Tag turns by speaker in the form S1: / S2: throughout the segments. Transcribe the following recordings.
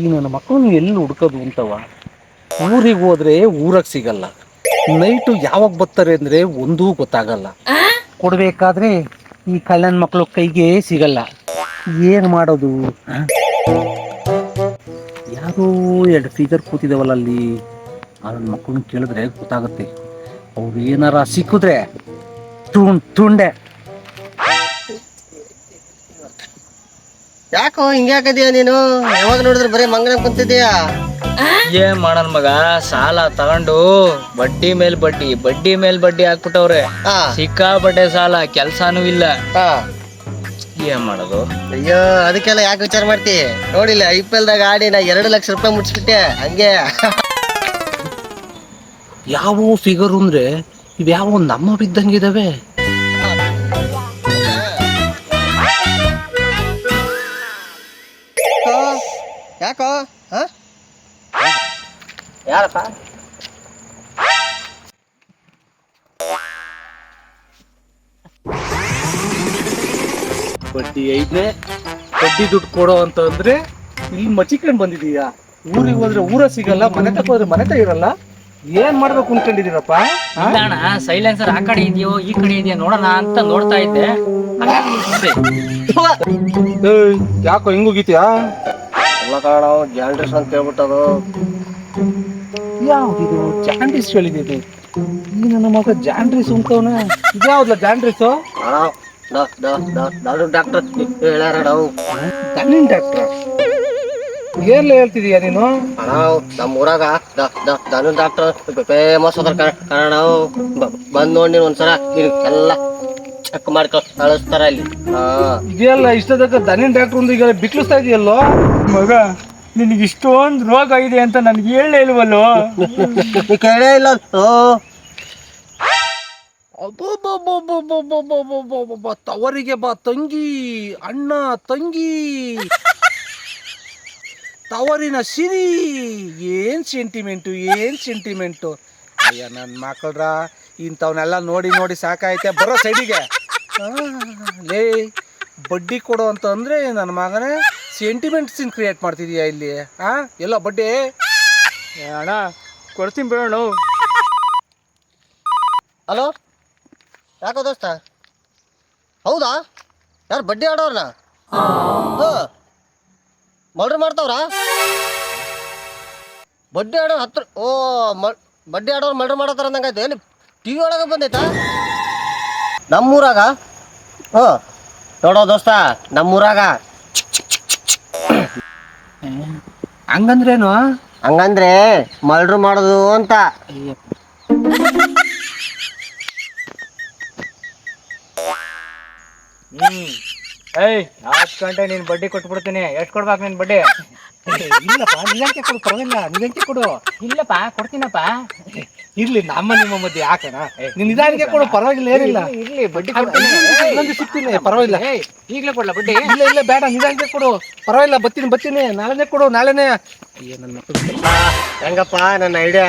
S1: ಈ ನನ್ನ ಮಕ್ಕಳನ್ನ ಎಲ್ಲಿ ಹುಡ್ಕೋದು ಅಂತವ. ಊರಿಗೆ ಹೋದ್ರೆ ಊರಾಗ ಸಿಗಲ್ಲ, ನೈಟು ಯಾವಾಗ ಬರ್ತಾರೆ ಅಂದ್ರೆ ಒಂದೂ ಗೊತ್ತಾಗಲ್ಲ. ಕೊಡ್ಬೇಕಾದ್ರೆ ಈ ಕಳ್ಳನ ಮಕ್ಕಳು ಕೈಗೆ ಸಿಗಲ್ಲ. ಏನ್ ಮಾಡೋದು? ಯಾರೋ ಎರಡು ಫಿಗರ್ ಕೂತಿದಾವಲ್ಲ ಅಲ್ಲಿ, ಆ ಮಕ್ಕಳನ್ನ ಕೇಳಿದ್ರೆ ಗೊತ್ತಾಗುತ್ತೆ. ಅವ್ರು ಏನಾರ ಸಿಕ್ಕಿದ್ರೆ ತುಂಡೆ.
S2: ಯಾಕೋ ಹಿಂಗ್ಯಾಕದೀಯ ನೀನು? ಯಾವಾಗ ನೋಡಿದ್ರೆ ಬರೀ ಮಂಗನ ಕುಂತಿದೀಯಾ?
S3: ಏನ್ ಮಾಡನ್ ಮಗ, ಸಾಲ ತಗೊಂಡು ಬಡ್ಡಿ ಮೇಲ್ ಬಡ್ಡಿ ಬಡ್ಡಿ ಮೇಲ್ ಬಡ್ಡಿ ಹಾಕ್ಬಿಟ್ಟವ್ರೆ. ಸಿಕ್ಕಾಪಟ್ಟೆ ಸಾಲ, ಕೆಲ್ಸಾನು ಇಲ್ಲ. ಏನ್ ಮಾಡೋದು?
S2: ಅಯ್ಯೋ, ಅದಕ್ಕೆಲ್ಲ ಯಾಕೆ ವಿಚಾರ ಮಾಡ್ತಿ? ನೋಡಿಲ್ಲ IPL ದಾಗ ಆಡಿ ನಾ 2 ಲಕ್ಷ ರೂಪಾಯಿ ಮುಟ್ಸ್ಬಿಟ್ಟೆ ಹಂಗೆ.
S1: ಯಾವ ಫಿಗರ್ ಅಂದ್ರೆ ಇವ್ಯಾವ ನಮ್ಮ ಬಿದ್ದಂಗಿದಾವೆ.
S2: ಯಾಕೋ ಯಾರಪ್ಪ?
S1: ಬಡ್ಡಿ ಐದ್ನೆ, ಬಡ್ಡಿ ದುಡ್ಡು ಕೊಡೋ ಅಂತಂದ್ರೆ ಇಲ್ಲಿ ಮಚಿಕೊಂಡ್ ಬಂದಿದೀಯಾ. ಊರಿಗೆ ಹೋದ್ರೆ ಊರ ಸಿಗಲ್ಲ, ಮನೆ ತಕ ಹೋದ್ರೆ ಮನೆ ತ ಇರಲ್ಲ. ಏನ್ ಮಾಡ್ಬೇಕು ಅನ್ಕೊಂಡಿದೀರಪ್ಪ?
S3: ಅಣ್ಣ, ಸೈಲೆನ್ಸರ್ ಆ ಕಡೆ ಇದೆಯೋ ಈ ಕಡೆ ಇದೆಯೋ ನೋಡೋಣ ಅಂತ ನೋಡ್ತಾ ಇದ್ದೆ.
S1: ಯಾಕೋ ಹಿಂಗುಗಿತ್ಯಾ?
S2: ಎಲ್ಲ ಕಾರಣ ಜಾಂಡ್ರಿಸ್ ಅಂತ ಹೇಳ್ಬಿಟ್ಟದು.
S1: ಯಾವ್ದಿದು ಜಾಂಡ್ರಿಸ್ ಹೇಳಿದ್ದು? ಈ ನನ್ನ ಮಗ ಜಾಂಡ್ರಿಸ್ ಉಂಟವನ. ಇದ್ಯಾವ್ದಲ್ಲ ಜಾಂಡ್ರಿಸ್?
S2: ಡಾಕ್ಟರ್ ಹೇಳ್ಯಾರ ನಾವು.
S1: ದಣ್ಣಿನ ಡಾಕ್ಟ್ರ? ಏನ್ ಹೇಳ್ತಿದೀಯ ನೀನು?
S2: ನಮ್ಮ ಊರಾಗ ಧನು ಡಾಕ್ಟರ್ ಫೇಮಸ್ ಅದ್ರ ಕಾರಣ. ಬಂದ್ ನೋಡಿ ಒಂದ್ಸಲ ಎಲ್ಲ ಚೆಕ್ ಮಾಡ್ಕೊ ಕಳಿಸ್ತಾರ ಅಲ್ಲಿ.
S1: ಇದೆಲ್ಲ ಇಷ್ಟದಕ್ಕ ದನಿನ್ ಡಾಕ್ಟರ್ ಒಂದು ಈಗ ಬಿಕ್ಲಿಸ್ತಾ ಇದೆಯಲ್ಲೋ
S3: ಮಗ. ನಿನಗೆ ಇಷ್ಟೊಂದು ರೋಗ ಇದೆ ಅಂತ ನನ್ಗೆ ಹೇಳೇ ಇಲ್ವಲ್ಲೋ?
S2: ಕೇಳೇ ಇಲ್ಲ.
S1: ತವರಿಗೆ ಬಾ ತಂಗಿ, ಅಣ್ಣ ತಂಗಿ, ತವರಿನ ಸಿರಿ. ಏನ್ ಸೆಂಟಿಮೆಂಟು. ಅಯ್ಯ ನನ್ನ ಮಕ್ಕಳ್ರ, ಇಂಥವನ್ನೆಲ್ಲ ನೋಡಿ ನೋಡಿ ಸಾಕಾಯ್ತೆ. ಬರೋ ಸೈಡಿಗೆ. ಲೇ, ಬಡ್ಡಿ ಕೊಡು ಅಂತ ಅಂದ್ರೆ ನನ್ನ ಮಗನೇ ಸೆಂಟಿಮೆಂಟ್ಸ್ ಕ್ರಿಯೇಟ್ ಮಾಡ್ತಿದೀಯ ಇಲ್ಲಿ. ಎಲ್ಲ ಬಡ್ಡಿ
S3: ಅಣ್ಣ ಕೊಡ್ತೀನಿ ಬೇಡ.
S2: ಹಲೋ, ಯಾಕೋ ದೋಸ್ತ? ಹೌದಾ? ಯಾರು ಬಡ್ಡಿ ಆಡೋರ್ನ? ಮರ್ಡ್ರ್ ಮಾಡ್ತಾವ್ರ? ಬಡ್ಡಿ ಆಡೋರು ಹತ್ರ ಬಡ್ಡಿ ಆಡೋರು ಮರ್ಡ್ರ್ ಮಾಡತ್ತಾರ ಅಂದಂಗಾಯ್ತು. ಎಲ್ಲಿ TV ಒಳಗೆ ಬಂದೈತಾ? ನಮ್ಮೂರಾಗ? ನೋಡೋ ದೋಸ್ತ, ನಮ್ಮೂರಾಗ
S1: ಹಂಗಂದ್ರೇನು?
S2: ಹಂಗಂದ್ರೆ ಮರ್ಡ್ರ್ ಮಾಡೋದು ಅಂತ.
S3: ಏಯ್, 10 ಗಂಟೆ ನೀನ್ ಬಡ್ಡಿ ಕೊಟ್ಬಿಡ್ತೀನಿ. ಎಷ್ಟು ಕೊಡ್ಬೇಕು ನೀನ್ ಬಡ್ಡಿ?
S1: ಇಲ್ಲಪ್ಪ, ನಿಜಾಂಕೆ ಕೊಡು, ಪರವಾಗಿಲ್ಲ. ನಿಜಾಂಕೆ ಕೊಡು.
S3: ಇಲ್ಲಪ್ಪ, ಕೊಡ್ತೀನಪ್ಪ.
S1: ಇರ್ಲಿ, ನಿಮ್ಮ ಮಧ್ಯೆ ಯಾಕಣ? ನೀನ್ ನಿಧಾನಕ್ಕೆ ಕೊಡು, ಪರವಾಗಿಲ್ಲ, ಏನಿಲ್ಲ.
S3: ಇರ್ಲಿ, ಬಡ್ಡಿ
S1: ಇನ್ನೊಂದು ಸಿಗ್ತೀನಿ, ಪರವಾಗಿಲ್ಲ.
S3: ಈಗಲೇ ಕೊಡ್ಲಾ ಬಡ್ಡಿ?
S1: ಇಲ್ಲ ಬೇಡ, ನಿಧಾನಕ್ಕೆ ಕೊಡು, ಪರವಾಗಿಲ್ಲ. ಬರ್ತೀನಿ. ನಾಳೆನೇ ಕೊಡು, ನಾಳೆನೇ. ಅಯ್ಯ ನನ್ನ ಮಕ್ಕಳು.
S2: ಹೆಂಗಪ್ಪ ನನ್ನ ಐಡಿಯಾ?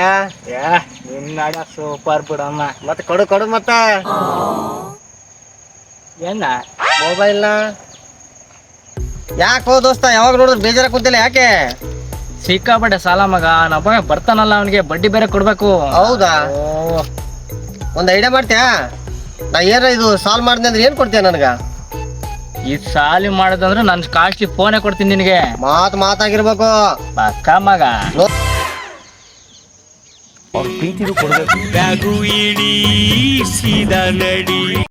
S3: ನಿನ್ನ ಐಡಿಯಾ ಸೂಪರ್ ಬಿಡಮ್ಮ.
S2: ಮತ್ತೆ ಕೊಡು ಮತ್ತ.
S3: ಏನ?
S2: ಮೊಬೈಲ್ನ. ಯಾಕೋ ದೋಸ್ತ, ಯಾವಾಗ ನೋಡಿದ್ರೆ ಬೇಜಾರ ಕುಂತಿಲ್ಲ, ಯಾಕೆ?
S3: ಸಿಕ್ಕಾಪಟ್ಟೆ ಸಾಲ ಮಗ. ನಬ್ಬ ಬರ್ತಾನಲ್ಲ, ಅವನಿಗೆ ಬಡ್ಡಿ ಬೇರೆ ಕೊಡ್ಬೇಕು.
S2: ಹೌದಾ? ಒಂದ್ ಐಡಿಯಾ ಮಾಡ್ತೀಯಾ? ನಾ ಏನ ಇದು ಸಾಲ್ವ್ ಮಾಡಿದೆ ಅಂದ್ರೆ ಏನ್ ಕೊಡ್ತೀಯ ನನಗ?
S3: ಈ ಸಾಲಿ ಮಾಡೋದಂದ್ರೆ ನನ್ ಕಾಸ್ಟ್ಲಿ ಫೋನೇ ಕೊಡ್ತೀನಿ ನಿನಗೆ.
S2: ಮಾತಾಗಿರ್ಬೇಕು
S3: ಪಕ್ಕ ಮಗ.
S1: ಪ್ರೀತಿದು ಕೊಡ್ಬೇಕು.
S4: ಬ್ಯಾಗು ಇಡಿ ಸೀದಾ ನಡಿ.